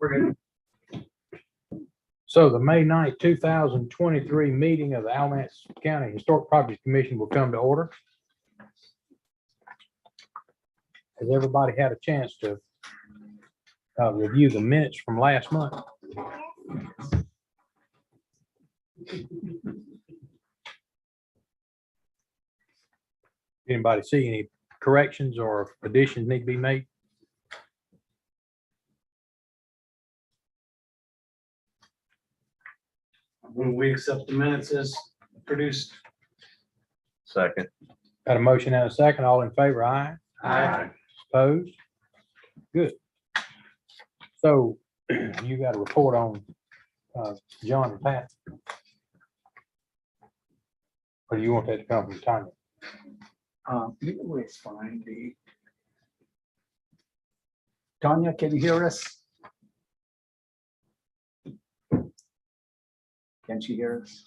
We're good. So the May 9th, 2023 meeting of the Alamance County Historic Properties Commission will come to order. Has everybody had a chance to review the minutes from last month? Anybody see any corrections or additions need to be made? When we accept the minutes as produced. Second. Got a motion and a second. All in favor, aye. Aye. Opposed? Good. So you got a report on John and Pat? Or do you want that to come from Tanya? Either way is fine. Tanya, can you hear us? Can she hear us?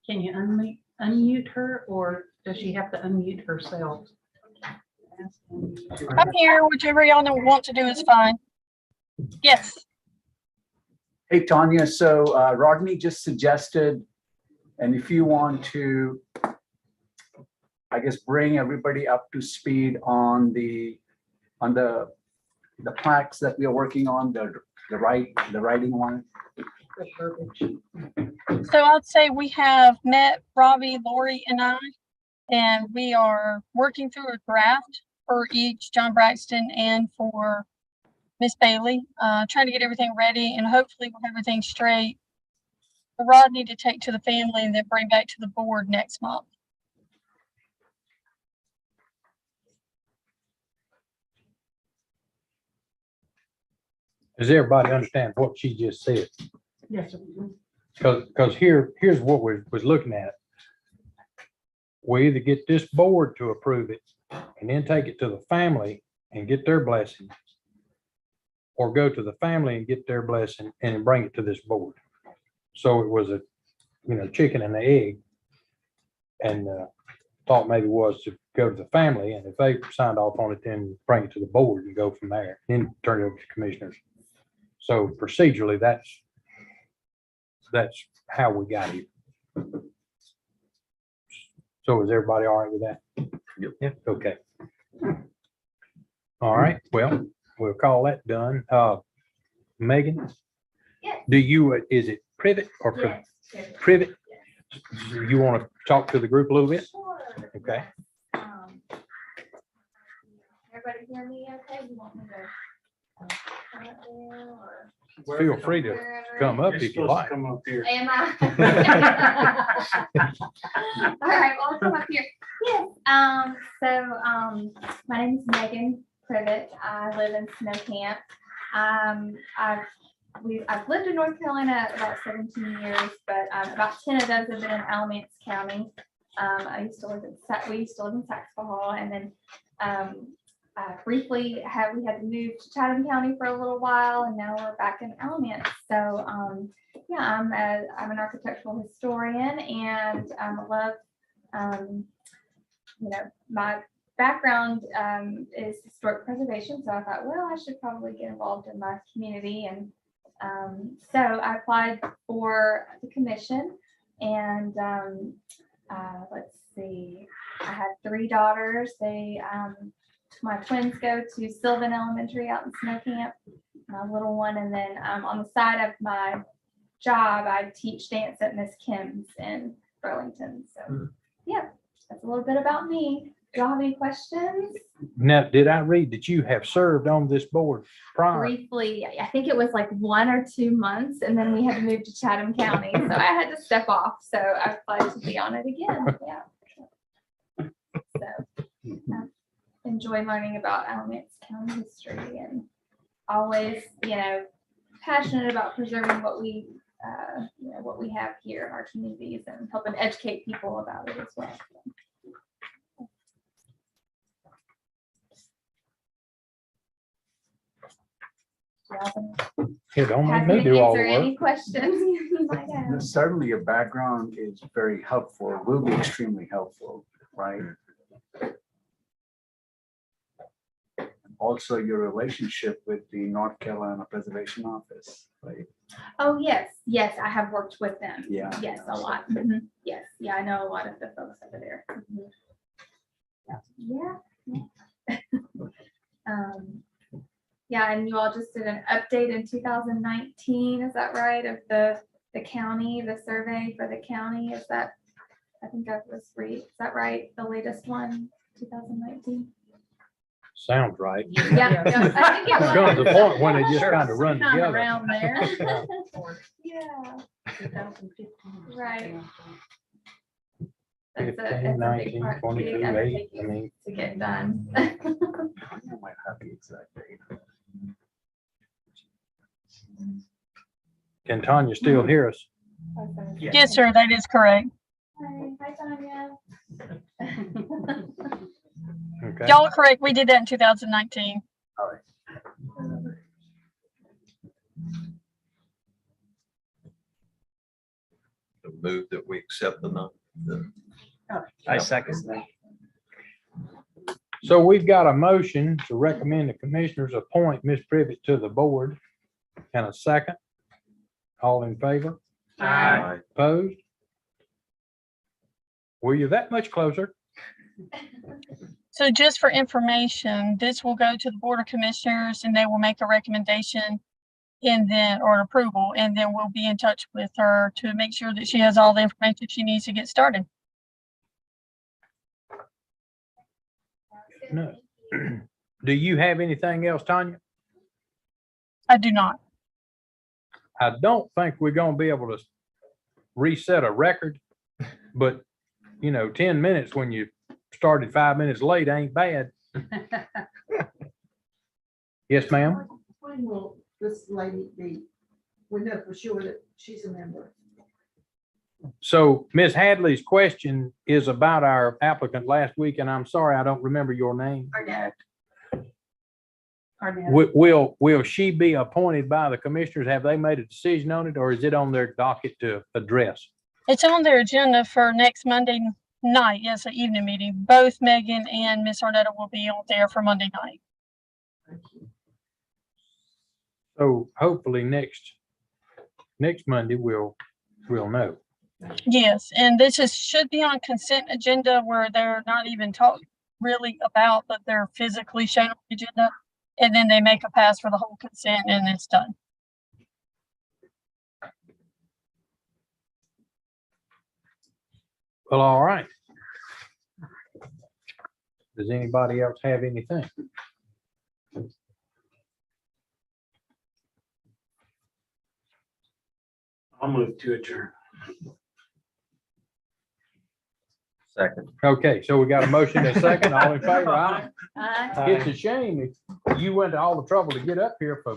Can you unmute her, or does she have to unmute herself? I'm here. Whichever y'all want to do is fine. Yes. Hey, Tanya, so Rodney just suggested, and if you want to, I guess, bring everybody up to speed on the plaques that we are working on, the writing one. So I'd say we have met Robbie, Lori, and I, and we are working through a draft for each John Braxton and for Miss Bailey, trying to get everything ready, and hopefully we'll have everything straight for Rodney to take to the family and then bring back to the board next month. Does everybody understand what she just said? Yes, sir. Because here's what we was looking at. We either get this board to approve it and then take it to the family and get their blessing, or go to the family and get their blessing and bring it to this board. So it was a, chicken and the egg. And thought maybe was to go to the family, and if they signed off on it, then bring it to the board and go from there, then turn it over to commissioners. So procedurally, that's how we got here. So is everybody all right with that? Yep. Okay. All right, well, we'll call that done. Megan? Yes. Do you, is it privet or Yes. privet? You want to talk to the group a little bit? Sure. Okay. Everybody hear me okay? You want me to come up there or? Feel free to come up You're if you supposed to like. come up here. Am I? All right, well, I'll come up here. Yes, my name is Megan Privet. I live in Snow Camp. I've lived in North Carolina about 17 years, but about 10 of those have been in Alamance County. We used to live in Saxville Hall, and then briefly we had to move to Chatham County for a little while, and now we're back in Alamance. So yeah, I'm an architectural historian, and I love my background is historic preservation. So I thought, well, I should probably get involved in my community, and so I applied for the commission, and let's see, I had 3 daughters. My twins go to Sylvan Elementary out in Snow Camp, my little one, and then on the side of my job, I teach dance at Miss Kim's in Burlington. So yeah, that's a little bit about me. Do y'all have any questions? Now, did I read that you have served on this board prior? Briefly, I think it was like 1 or 2 months, and then we had to move to Chatham County, so I had to step off. So I applied to be on it again. Yeah. So enjoy learning about Alamance County history, and always, passionate about preserving what we have here in our communities and helping educate people about it as well. Here, don't make Happy me to do all the answer work. any questions you might have. Certainly your background is very helpful, will be extremely helpful, right? also your relationship with the North Carolina Preservation Office, right? Oh, yes, yes, I have worked with them. Yeah. Yes, a lot. Mhm. Yes, yeah, I know a lot of the folks over there. Mhm. Yeah. Yeah. Yeah, and you all just did an update in 2019, is that right, of the county, the survey for the county, is that, I think that was is that right, the latest one, 2019? Sounds right. Yeah, yeah, I think it There's comes a was. point when they just kind of run Sometime together. around there. Yeah, 2015. right. That's a 15, big 19, part, 22, big 8, I undertaking mean, to get done. I might have the exact date. can Tanya still hear us? Yes, sir, that is correct. Hi, Tanya. Okay. Y'all are correct. We did that in 2019. To move that we accept the I second that. So we've got a motion to recommend the commissioners appoint Ms. Privet to the board. And a second. All in favor? Aye. Opposed? Were you that much closer? So just for information, this will go to the Board of Commissioners and they will make a recommendation and then, or approval, and then we'll be in touch with her to make sure that she has all the information she needs to get started. No. Do you have anything else, Tanya? I do not. I don't think we're gonna be able to reset a record, but 10 minutes when you started 5 minutes late ain't bad. Yes, ma'am. When will this lady be? We know for sure that she's a member. So Ms. Hadley's question is about our applicant last week, and I'm sorry, I don't remember your name. Will she be appointed by the commissioners? Have they made a decision on it, or is it on their docket to address? It's on their agenda for next Monday night. Yes, an evening meeting. Both Megan and Miss Arnetta will be on there for Monday night. So hopefully next Monday, we'll know. Yes, and this should be on consent agenda where they're not even talking really about, but they're physically shown on the agenda. And then they make a pass for the whole consent and it's done. Well, all right. Does anybody else have anything? I'll move to adjourn. second. Okay, so we got a motion and a second. All in favor? Aye. Aye. It's a shame if you went to all the trouble to get up here for